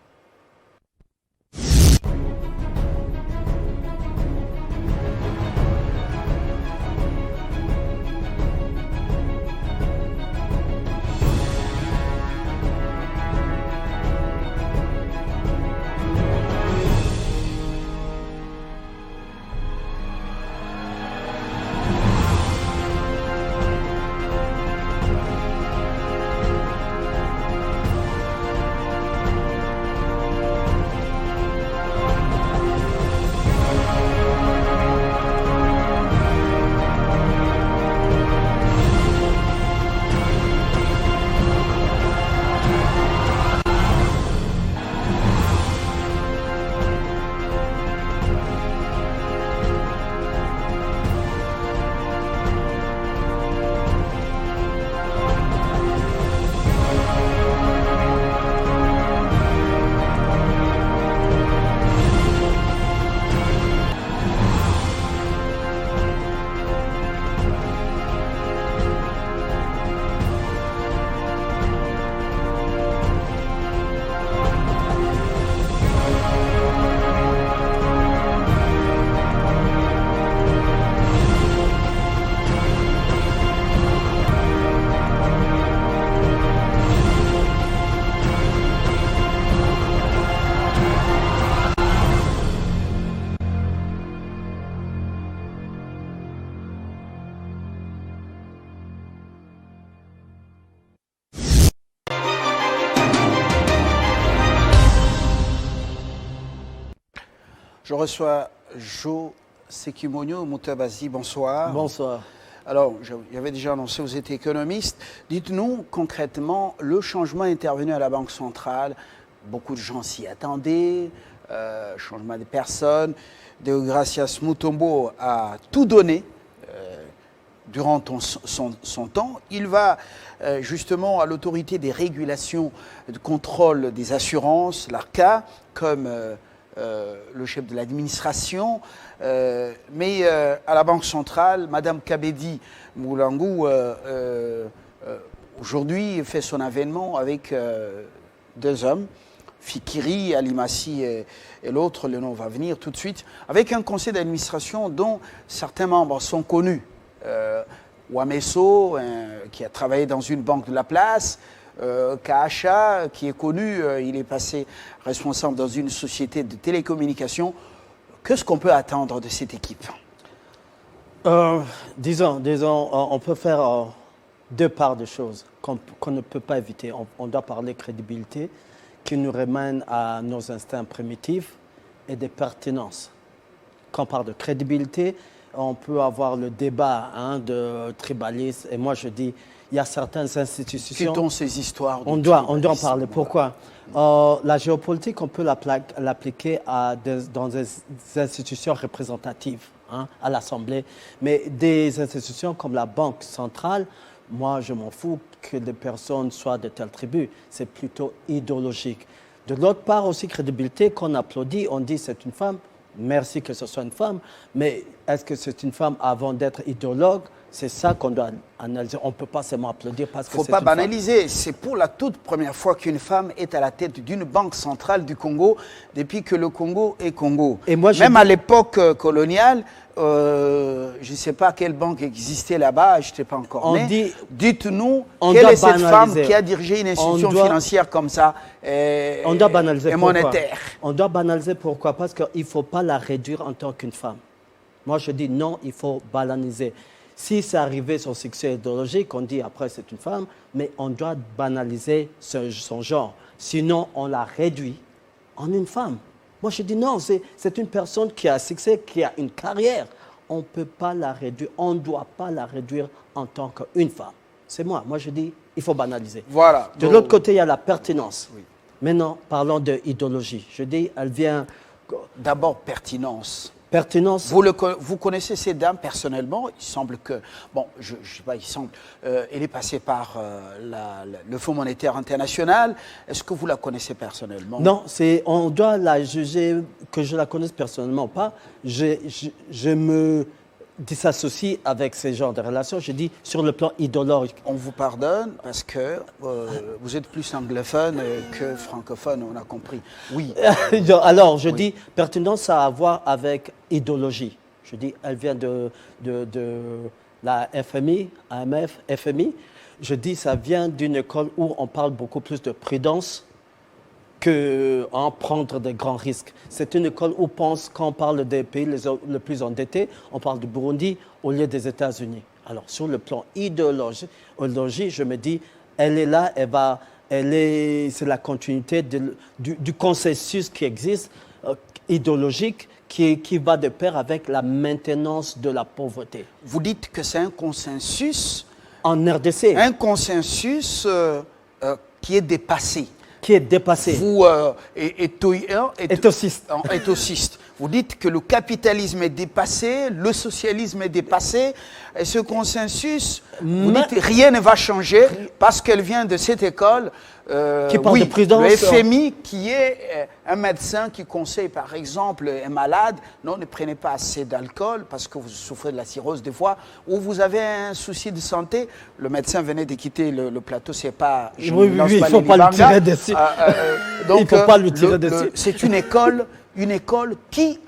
S1: Je reçois Jo Sekimonyo Mutabazi. Bonsoir.
S5: Bonsoir.
S1: Alors, j'avais déjà annoncé, vous êtes économiste. Dites-nous concrètement, le changement intervenu à la Banque centrale, beaucoup de gens s'y attendaient, changement des personnes. Deogracias Mutombo a tout donné durant son temps. Il va justement à l'autorité des régulations de contrôle des assurances, l'ARCA, comme le chef de l'administration, mais à la Banque centrale, Madame Kabedi Moulangu, aujourd'hui, fait son avènement avec deux hommes, Fikiri, Alimassi et l'autre, le nom va venir tout de suite, avec un conseil d'administration dont certains membres sont connus. Wameso, qui a travaillé dans une banque de la place, Kaasha, qui est connu, il est passé responsable dans une société de télécommunications. Qu'est-ce qu'on peut attendre de cette équipe?
S5: Disons, on peut faire deux parts de choses qu'on ne peut pas éviter. On doit parler crédibilité, qui nous ramène à nos instincts primitifs, et de pertinence. Quand on parle de crédibilité, on peut avoir le débat de tribalisme, et moi je dis, il y a certaines institutions...
S1: Quittons ces histoires.
S5: On doit en parler. Pourquoi? La géopolitique, on peut l'appliquer dans des institutions représentatives, à l'Assemblée. Mais des institutions comme la Banque centrale, moi, je m'en fous que des personnes soient de telle tribu. C'est plutôt idéologique. De l'autre part aussi, crédibilité, qu'on applaudit, on dit c'est une femme. Merci que ce soit une femme. Mais est-ce que c'est une femme avant d'être idéologue? C'est ça qu'on doit analyser. On ne peut pas seulement applaudir parce que c'est une femme.
S1: Il ne faut pas banaliser. C'est pour la toute première fois qu'une femme est à la tête d'une banque centrale du Congo depuis que le Congo est Congo. Et moi, même à l'époque coloniale, je ne sais pas quelle banque existait là-bas, je n'étais pas encore né. Dites-nous, quelle est cette femme qui a dirigé une institution financière comme ça
S5: on doit banaliser
S1: et monétaire?
S5: On doit banaliser pourquoi? Parce qu'il ne faut pas la réduire en tant qu'une femme. Moi, je dis non, il faut banaliser. Si c'est arrivé son succès idéologique, on dit après c'est une femme, mais on doit banaliser son genre. Sinon, on la réduit en une femme. Moi, je dis non, c'est une personne qui a un succès, qui a une carrière. On ne peut pas la réduire, on ne doit pas la réduire en tant qu'une femme. C'est moi. Moi, je dis, il faut banaliser.
S1: Voilà.
S5: De l'autre côté, il y a la pertinence. Oui. Maintenant, parlons d'idéologie. Je dis, elle vient...
S1: D'abord, pertinence.
S5: Pertinence.
S1: Vous connaissez ces dames personnellement. Il semble que, bon, je sais pas, il semble, elle est passée par le Fonds monétaire international. Est-ce que vous la connaissez personnellement?
S5: Non, on doit la juger, que je la connaisse personnellement ou pas. Je me disassocie avec ce genre de relations. Je dis sur le plan idéologique.
S1: On vous pardonne parce que vous êtes plus anglophone que francophone, on a compris. Oui.
S5: Alors, je dis, pertinence, ça a à voir avec idéologie. Je dis, elle vient de la FMI, AMF, FMI. Je dis, ça vient d'une école où on parle beaucoup plus de prudence qu'en prendre de grands risques. C'est une école où quand on parle des pays les plus endettés, on parle du Burundi au lieu des États-Unis. Alors, sur le plan idéologique, je me dis, elle est là, c'est la continuité du consensus qui existe, idéologique, qui va de pair avec la maintenance de la pauvreté.
S1: Vous dites que c'est un consensus...
S5: En RDC.
S1: Un consensus qui est dépassé.
S5: Qui est dépassé.
S1: Vous,
S5: éthociste.
S1: Vous dites que le capitalisme est dépassé, le socialisme est dépassé, et ce consensus, vous dites rien ne va changer parce qu'elle vient de cette école.
S5: Qui parle de prudence.
S1: Le FMI, qui est un médecin qui conseille, par exemple, un malade, non, ne prenez pas assez d'alcool parce que vous souffrez de la cirrhose des foies, ou vous avez un souci de santé. Le médecin venait de quitter le plateau, c'est pas...
S5: Oui, il ne faut pas le tirer dessus.
S1: Donc,
S5: il ne faut pas le tirer dessus.
S1: C'est une école qui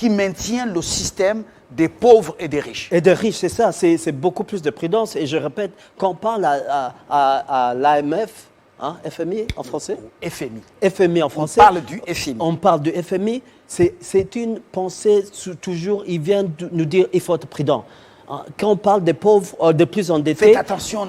S1: maintient le système des pauvres et des riches.
S5: Et des riches, c'est ça, c'est beaucoup plus de prudence. Et je répète, quand on parle à l'AMF, hein, FMI en français? FMI en français.
S1: On parle du FMI.
S5: On parle du FMI, c'est une pensée toujours, il vient de nous dire il faut être prudent. Quand on parle des pauvres, des plus endettés...
S1: Faites attention,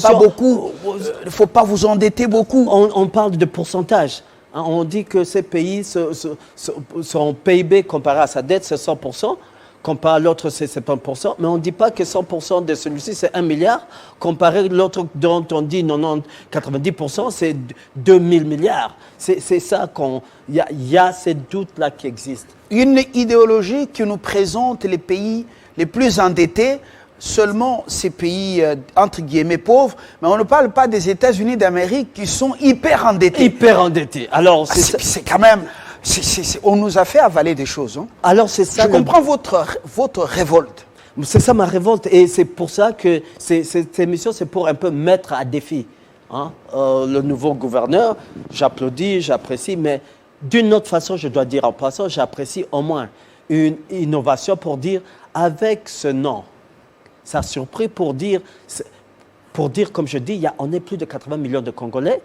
S1: pas beaucoup. Il ne faut pas vous endetter beaucoup.
S5: On parle de pourcentage. On dit que ces pays, son PIB comparé à sa dette, c'est 100%. Comparé à l'autre, c'est 70%. Mais on ne dit pas que 100% de celui-ci, c'est 1 milliard. Comparé à l'autre dont on dit 90%, c'est 2000 milliards. C'est ça il y a ces doutes-là qui existent.
S1: Une idéologie qui nous présente les pays les plus endettés, seulement ces pays, entre guillemets, pauvres, mais on ne parle pas des États-Unis d'Amérique qui sont hyper endettés.
S5: Hyper endettés. Alors,
S1: c'est quand même... on nous a fait avaler des choses. Hein.
S5: Alors, c'est ça.
S1: Je comprends votre révolte.
S5: C'est ça ma révolte. Et c'est pour ça que cette émission, c'est pour un peu mettre à défi le nouveau gouverneur. J'applaudis, j'apprécie, mais d'une autre façon, je dois dire en passant, j'apprécie au moins une innovation pour dire, avec ce nom, ça a surpris pour dire, comme je dis, on est plus de 80 millions de Congolais.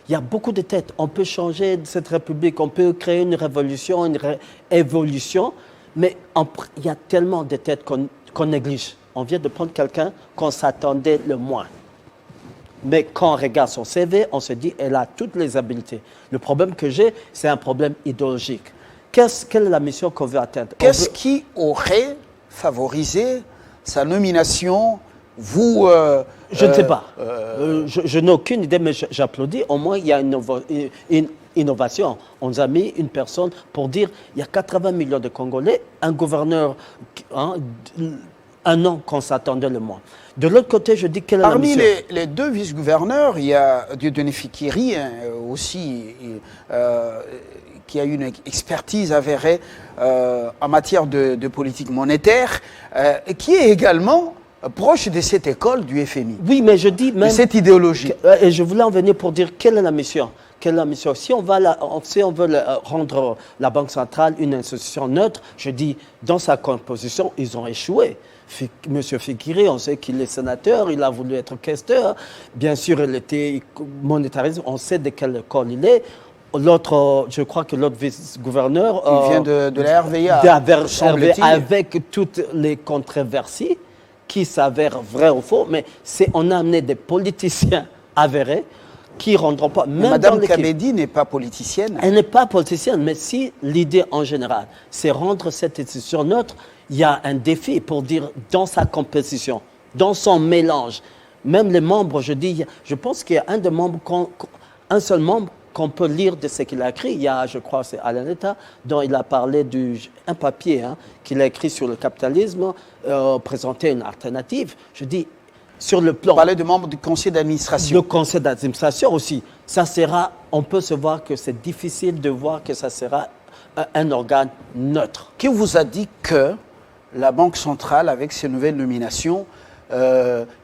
S5: Il y a beaucoup de têtes. On peut changer cette République, on peut créer une révolution, une évolution, mais il y a tellement de têtes qu'on néglige. On vient de prendre quelqu'un qu'on s'attendait le moins. Mais quand on regarde son CV, on se dit qu'elle a toutes les habiletés. Le problème que j'ai, c'est un problème idéologique. Quelle est la mission qu'on veut atteindre?
S1: Qu'est-ce qui aurait favorisé sa nomination? Vous...
S5: je ne sais pas. Je n'ai aucune idée, mais j'applaudis. Au moins, il y a une innovation. On nous a mis une personne pour dire il y a 80 millions de Congolais, un gouverneur, un nom qu'on s'attendait le moins. De l'autre côté, je dis quelle est la mission?
S1: Parmi les deux vice-gouverneurs, il y a Dieudonné Fikiri aussi, qui a une expertise avérée en matière de politique monétaire, et qui est également proche de cette école du FMI.
S5: Oui, mais je dis même...
S1: De cette idéologie.
S5: Et je voulais en venir pour dire quelle est la mission. Quelle est la mission? Si on veut rendre la Banque centrale une institution neutre, je dis, dans sa composition, ils ont échoué. Monsieur Fikiri, on sait qu'il est sénateur, il a voulu être questeur. Bien sûr, il était monétariste, on sait de quelle école il est. L'autre, je crois que l'autre vice-gouverneur...
S1: il vient de la RVA,
S5: avec toutes les controversies. qui s'avèrent vrais ou faux, mais on a amené des politiciens avérés qui ne rendront pas...
S1: Mais
S5: Même
S1: Madame
S5: dans l'équipe.
S1: Kabedi n'est pas politicienne.
S5: Elle n'est pas politicienne, mais si l'idée en général, c'est rendre cette institution neutre, il y a un défi pour dire dans sa composition, dans son mélange. Même les membres, je pense qu'il y a un seul membre qu'on peut lire de ce qu'il a écrit. Il y a, je crois, c'est Alain Netta, dont il a parlé un papier qu'il a écrit sur le capitalisme, présenter une alternative. Je dis, sur le plan...
S1: Vous parlez de membres du conseil d'administration.
S5: Le conseil d'administration aussi. On peut se voir que c'est difficile de voir que ça sera un organe neutre.
S1: Qui vous a dit que la Banque centrale, avec ces nouvelles nominations,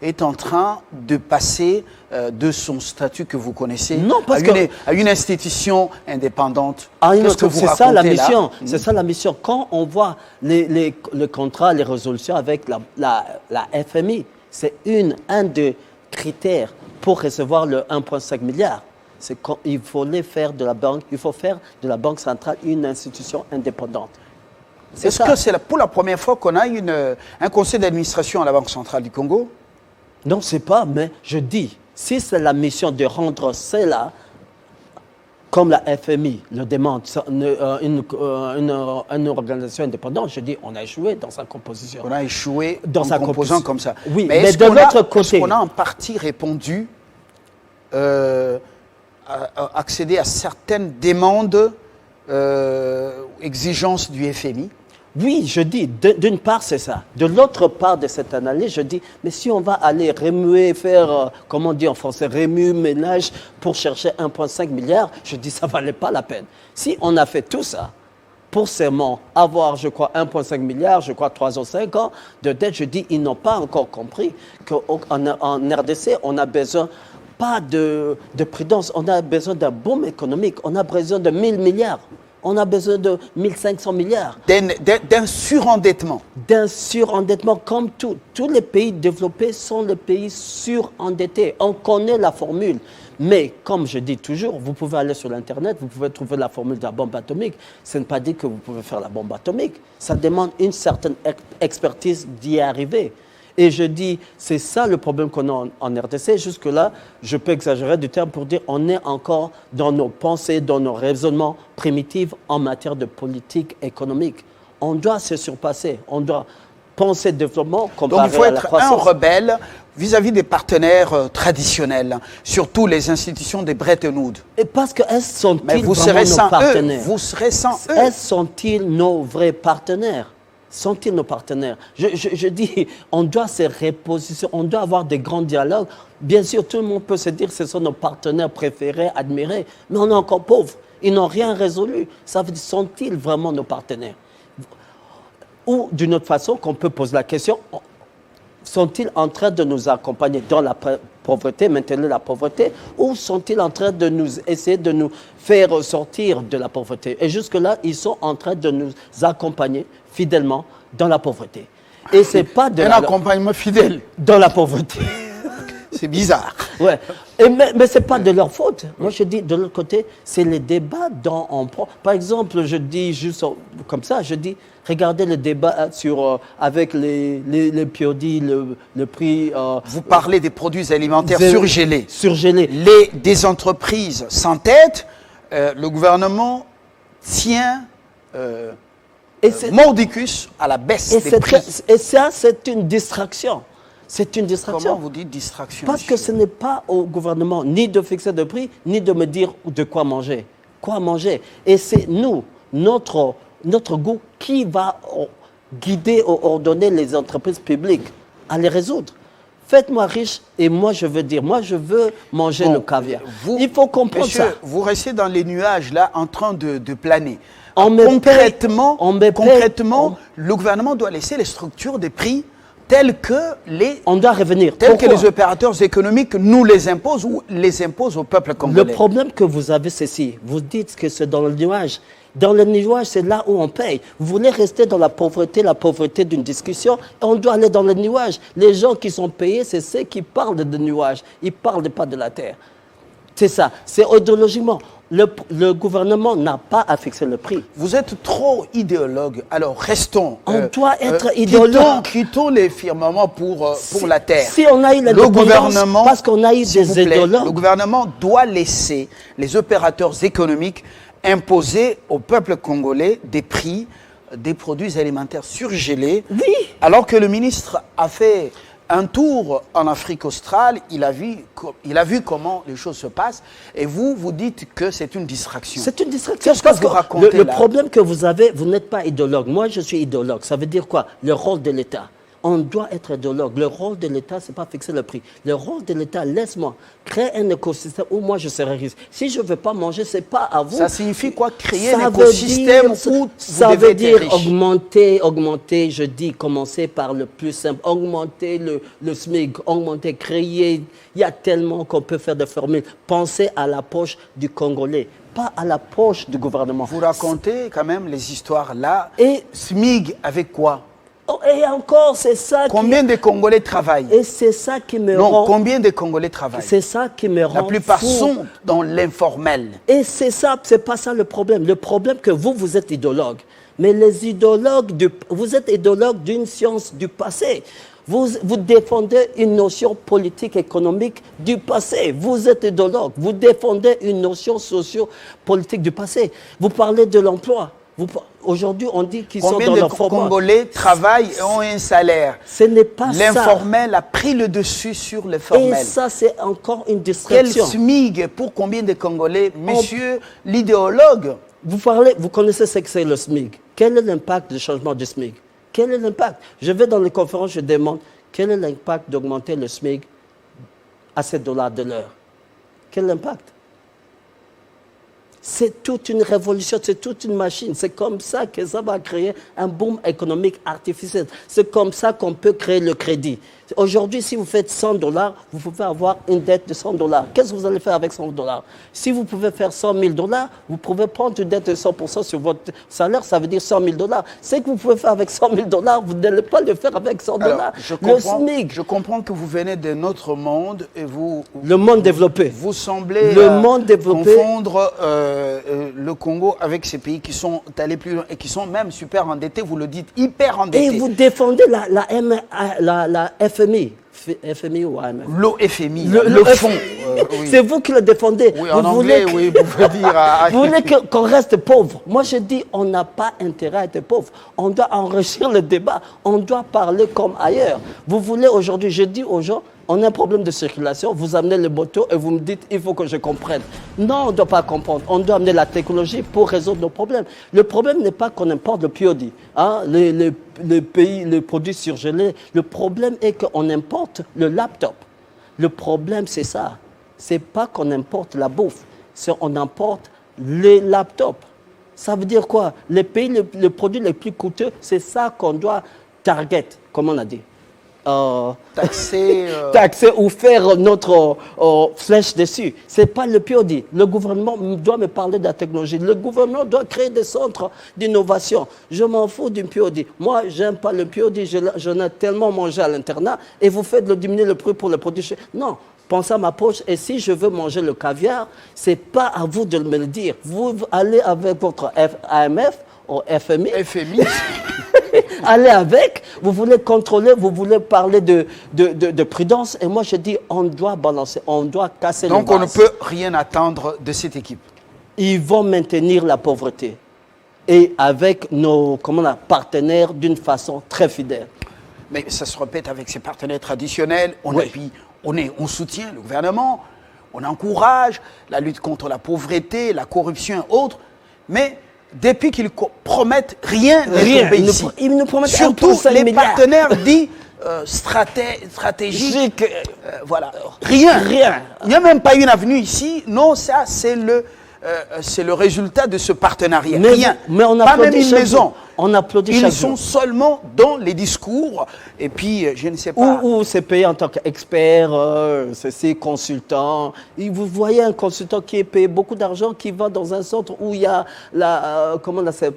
S1: est en train de passer de son statut que vous connaissez à une institution indépendante?
S5: C'est ça la mission. C'est ça la mission. Quand on voit les contrats, les résolutions avec la FMI, c'est un des critères pour recevoir le 1,5 milliard. C'est qu'il faut faire de la Banque centrale une institution indépendante.
S1: Est-ce que c'est pour la première fois qu'on a un conseil d'administration à la Banque centrale du Congo?
S5: Non, c'est pas, mais je dis, si c'est la mission de rendre cela, comme la FMI le demande, une organisation indépendante, je dis, on a échoué dans sa composition.
S1: On a échoué
S5: dans sa
S1: composant comme ça.
S5: Oui, mais de l'autre côté...
S1: Est-ce qu'on a en partie répondu, accéder à certaines demandes, exigences du FMI?
S5: Oui, je dis, d'une part, c'est ça. De l'autre part de cette analyse, je dis, mais si on va aller remuer, faire, comment on dit en français, remue-ménage pour chercher 1,5 milliard, je dis, ça ne valait pas la peine. Si on a fait tout ça pour seulement avoir, je crois, 1,5 milliard, je crois 3 ou 5 ans de dette, je dis, ils n'ont pas encore compris qu'en RDC, on a besoin pas de prudence, on a besoin d'un boom économique, on a besoin de 1000 milliards. On a besoin de 1500 milliards.
S1: D'un surendettement.
S5: D'un surendettement, comme tous les pays développés sont les pays surendettés. On connaît la formule. Mais, comme je dis toujours, vous pouvez aller sur l'Internet, vous pouvez trouver la formule de la bombe atomique. Ce n'est pas dit que vous pouvez faire la bombe atomique. Ça demande une certaine expertise d'y arriver. Et je dis, c'est ça le problème qu'on a en RDC. Jusque-là, je peux exagérer du terme pour dire on est encore dans nos pensées, dans nos raisonnements primitifs en matière de politique économique. On doit se surpasser. On doit penser développement comparé à la croissance.
S1: Donc il faut être un rebelle vis-à-vis des partenaires traditionnels, surtout les institutions des Bretton Woods.
S5: Et parce qu'elles sont-ils vraiment nos partenaires?
S1: Vous serez sans eux.
S5: Elles sont-ils nos vrais partenaires? Sont-ils nos partenaires? Je dis, on doit se repositionner, on doit avoir des grands dialogues. Bien sûr, tout le monde peut se dire que ce sont nos partenaires préférés, admirés, mais on est encore pauvres. Ils n'ont rien résolu. Ça veut dire, sont-ils vraiment nos partenaires? Ou d'une autre façon, qu'on peut poser la question, sont-ils en train de nous accompagner dans la pauvreté, maintenir la pauvreté, ou sont-ils en train de nous essayer de nous faire sortir de la pauvreté? Et jusque-là, ils sont en train de nous accompagner fidèlement dans la pauvreté. Et c'est pas de
S1: accompagnement fidèle
S5: dans la pauvreté.
S1: C'est bizarre.
S5: Ouais. Mais ce n'est pas de leur faute. Moi, je dis, de l'autre côté, c'est les débats dont on prend. Par exemple, je dis juste comme ça, je dis, regardez le débat avec les POD, le prix...
S1: Vous parlez des produits alimentaires surgelés.
S5: Surgelés.
S1: Des entreprises s'entêtent, le gouvernement tient mordicus à la baisse des prix.
S5: Et ça, c'est une distraction. C'est une distraction.
S1: Comment vous dites distraction?
S5: Parce que ce n'est pas au gouvernement ni de fixer de prix, ni de me dire de quoi manger. Quoi manger. Et c'est nous, notre goût, qui va guider ou ordonner les entreprises publiques à les résoudre. Faites-moi riche et moi je veux dire, moi je veux manger le caviar. Il faut comprendre
S1: monsieur,
S5: ça.
S1: Vous restez dans les nuages là en train de planer.
S5: Concrètement,
S1: le gouvernement doit laisser les structures des prix tels que
S5: on doit revenir.
S1: Tels que les opérateurs économiques nous les imposent ou les imposent au peuple congolais.
S5: Le problème que vous avez, c'est ci. Vous dites que c'est dans le nuage. Dans le nuage, c'est là où on paye. Vous voulez rester dans la pauvreté d'une discussion, et on doit aller dans le nuage. Les gens qui sont payés, c'est ceux qui parlent de nuage. Ils ne parlent pas de la terre. C'est ça. C'est idéologiquement. Le gouvernement n'a pas à fixer le prix.
S1: Vous êtes trop idéologue. Alors, restons.
S5: On doit être idéologue.
S1: Quittons les firmaments pour la terre.
S5: Si on a eu
S1: le gouvernement,
S5: parce qu'on a eu des idéologues.
S1: Le gouvernement doit laisser les opérateurs économiques imposer au peuple congolais des prix des produits alimentaires surgelés.
S5: Oui.
S1: Alors que le ministre a fait un tour en Afrique australe, il a vu comment les choses se passent. Et vous dites que c'est une distraction.
S5: C'est une distraction.
S1: Qu'est-ce que vous racontez
S5: le
S1: là?
S5: problème que vous avez, vous n'êtes pas idéologue. Moi, je suis idéologue. Ça veut dire quoi? Le rôle de l'État. On doit être idéologue. Le rôle de l'État, ce n'est pas fixer le prix. Le rôle de l'État, laisse-moi créer un écosystème où moi je serai riche. Si je ne veux pas manger, ce n'est pas à vous.
S1: Ça signifie quoi? Créer un écosystème où vous devez être riche.
S5: Augmenter, je dis, commencer par le plus simple. Augmenter le SMIC, créer. Il y a tellement qu'on peut faire de formules. Pensez à la poche du Congolais, pas à la poche du gouvernement.
S1: Vous racontez quand même les histoires là.
S5: Et
S1: SMIG avec quoi?
S5: Et encore, c'est ça
S1: Combien de Congolais travaillent?
S5: Et c'est ça qui me
S1: non,
S5: rend...
S1: combien de Congolais travaillent?
S5: C'est ça qui me rend
S1: La plupart
S5: fou.
S1: sont dans l'informel.
S5: Et c'est ça, c'est pas ça le problème. Le problème que vous êtes idéologue. Mais les idéologues, vous êtes idéologue d'une science du passé. Vous défendez une notion politique, économique du passé. Vous êtes idéologue. Vous défendez une notion socio-politique du passé. Vous parlez de l'emploi. Aujourd'hui, on dit qu'ils sont dans leur
S1: Combien de Congolais travaillent et ont un salaire?
S5: Ce n'est pas ça.
S1: L'informel a pris le dessus sur le formel.
S5: Et ça, c'est encore une
S1: Quel
S5: distraction.
S1: SMIG pour combien de Congolais? Monsieur l'idéologue.
S5: Vous connaissez ce que c'est le SMIC. Quel est l'impact du changement du SMIC? Quel est l'impact? Je vais dans les conférences, je demande quel est l'impact d'augmenter le SMIC à $7 de l'heure? Quel est l'impact? C'est toute une révolution, c'est toute une machine. C'est comme ça que ça va créer un boom économique artificiel. C'est comme ça qu'on peut créer le crédit. Aujourd'hui, si vous faites $100, vous pouvez avoir une dette de $100. Qu'est-ce que vous allez faire avec $100? Si vous pouvez faire $100 000, vous pouvez prendre une dette de 100% sur votre salaire, ça veut dire $100 000. Ce que vous pouvez faire avec $100 000, vous n'allez pas le faire avec $100.
S1: Alors,
S5: le SMIC.
S1: Je comprends que vous venez d'un autre monde et
S5: le monde développé.
S1: Vous semblez
S5: monde développé.
S1: confondre le Congo avec ces pays qui sont allés plus loin et qui sont même super endettés, vous le dites, hyper endettés.
S5: Et vous défendez la FMI. FMI ou AMF?
S1: L'OFMI, le fonds. Oui.
S5: C'est vous qui le défendez.
S1: Oui, en anglais, oui, vous pouvez dire.
S5: Vous voulez qu'on reste pauvre. Moi, je dis, on n'a pas intérêt à être pauvre. On doit enrichir le débat. On doit parler comme ailleurs. Vous voulez aujourd'hui, je dis aux gens, on a un problème de circulation, vous amenez le bateau et vous me dites, il faut que je comprenne. Non, on ne doit pas comprendre. On doit amener la technologie pour résoudre nos problèmes. Le problème n'est pas qu'on importe le POD, hein, les produits surgelés. Le problème est qu'on importe le laptop. Le problème, c'est ça. Ce n'est pas qu'on importe la bouffe, c'est qu'on importe les laptops. Ça veut dire quoi? Les pays, les produits les plus coûteux, c'est ça qu'on doit target, comme on a dit. Taxer ou faire notre flèche dessus. Ce n'est pas le POD. Le gouvernement doit me parler de la technologie. Le gouvernement doit créer des centres d'innovation. Je m'en fous d'une POD. Moi, je n'aime pas le POD. J'en ai tellement mangé à l'internat et vous faites diminuer le prix pour les produits. Non. Pensez à ma poche et si je veux manger le caviar, ce n'est pas à vous de me le dire. Vous allez avec votre AMF ou FMI. Allez avec, vous voulez contrôler, vous voulez parler de prudence. Et moi, je dis, on doit balancer, on doit casser les bases.
S1: Donc, on ne peut rien attendre de cette équipe.
S5: Ils vont maintenir la pauvreté. Et avec nos partenaires d'une façon très fidèle.
S1: Mais ça se répète avec ses partenaires traditionnels. On soutient le gouvernement, on encourage la lutte contre la pauvreté, la corruption et autres. Mais depuis qu'ils promettent rien.
S5: Ils nous promettent
S1: surtout les partenaires dits stratégiques. Voilà. Rien. Il n'y a même pas une avenue ici. Non, ça, c'est le résultat de ce partenariat. Rien.
S5: Mais on
S1: pas même une maison.
S5: On applaudit
S1: Ils sont seulement dans les discours. Et puis, je ne sais pas.
S5: Ou c'est payé en tant qu'expert, c'est consultant. Et vous voyez un consultant qui est payé beaucoup d'argent, qui va dans un centre où il y a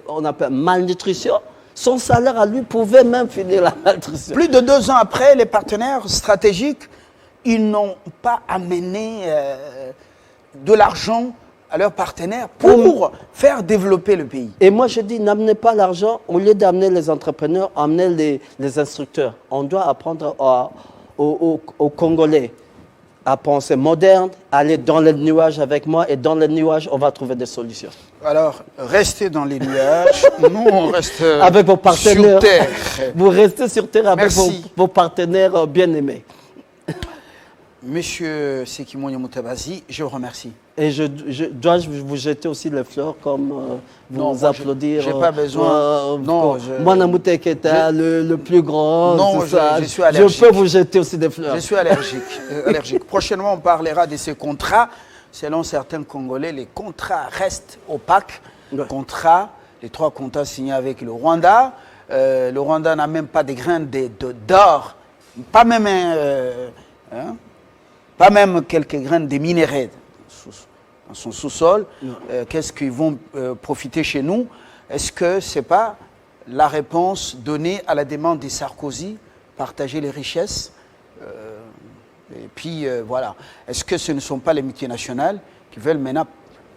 S5: on appelle malnutrition. Son salaire à lui pouvait même finir la malnutrition.
S1: Plus de 2 ans après, les partenaires stratégiques, ils n'ont pas amené de l'argent à leurs partenaires pour faire développer le pays.
S5: Et moi, je dis, n'amenez pas l'argent, au lieu d'amener les entrepreneurs, amenez les instructeurs. On doit apprendre aux Congolais à penser moderne, aller dans les nuages avec moi, et dans les nuages, on va trouver des solutions.
S1: Alors, restez dans les nuages, nous on reste
S5: avec vos partenaires,
S1: sur terre.
S5: Vous restez sur terre avec vos partenaires bien-aimés.
S1: Monsieur Sekimonia Moutabazi, je vous remercie.
S5: Et dois-je vous jeter aussi les fleurs comme vous applaudir?
S1: Je n'ai pas besoin.
S5: Moi, Namouté Keta, le plus grand.
S1: Non, je suis allergique.
S5: Je peux vous jeter aussi des fleurs.
S1: Je suis allergique. Prochainement, on parlera de ces contrats. Selon certains Congolais, les contrats restent opaques.
S5: Ouais.
S1: Les 3 contrats signés avec le Rwanda. Le Rwanda n'a même pas de grains d'or, pas même quelques graines de minéraux dans son sous-sol. Qu'est-ce qu'ils vont profiter chez nous? Est-ce que ce n'est pas la réponse donnée à la demande de Sarkozy, partager les richesses? Et puis voilà. Est-ce que ce ne sont pas les multinationales qui veulent maintenant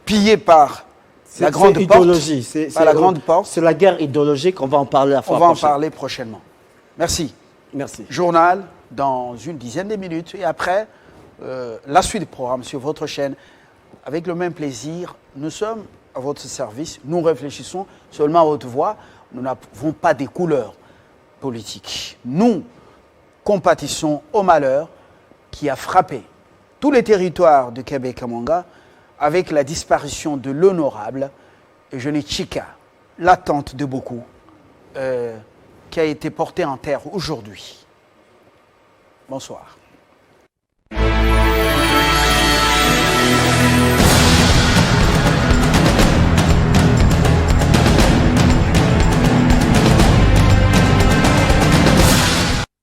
S1: piller par la grande porte? Par la grande porte.
S5: C'est la guerre idéologique, on va en parler la fois prochaine.
S1: On va en parler prochainement. Merci.
S5: Merci.
S1: Journal dans une dizaine de minutes. Et après, la suite du programme sur votre chaîne. Avec le même plaisir, nous sommes à votre service. Nous réfléchissons seulement à haute voix. Nous n'avons pas des couleurs politiques. Nous compatissons au malheur qui a frappé tous les territoires de Québec-Kamanga avec la disparition de l'honorable Eugénie Chika, l'attente de beaucoup, qui a été portée en terre aujourd'hui. Bonsoir.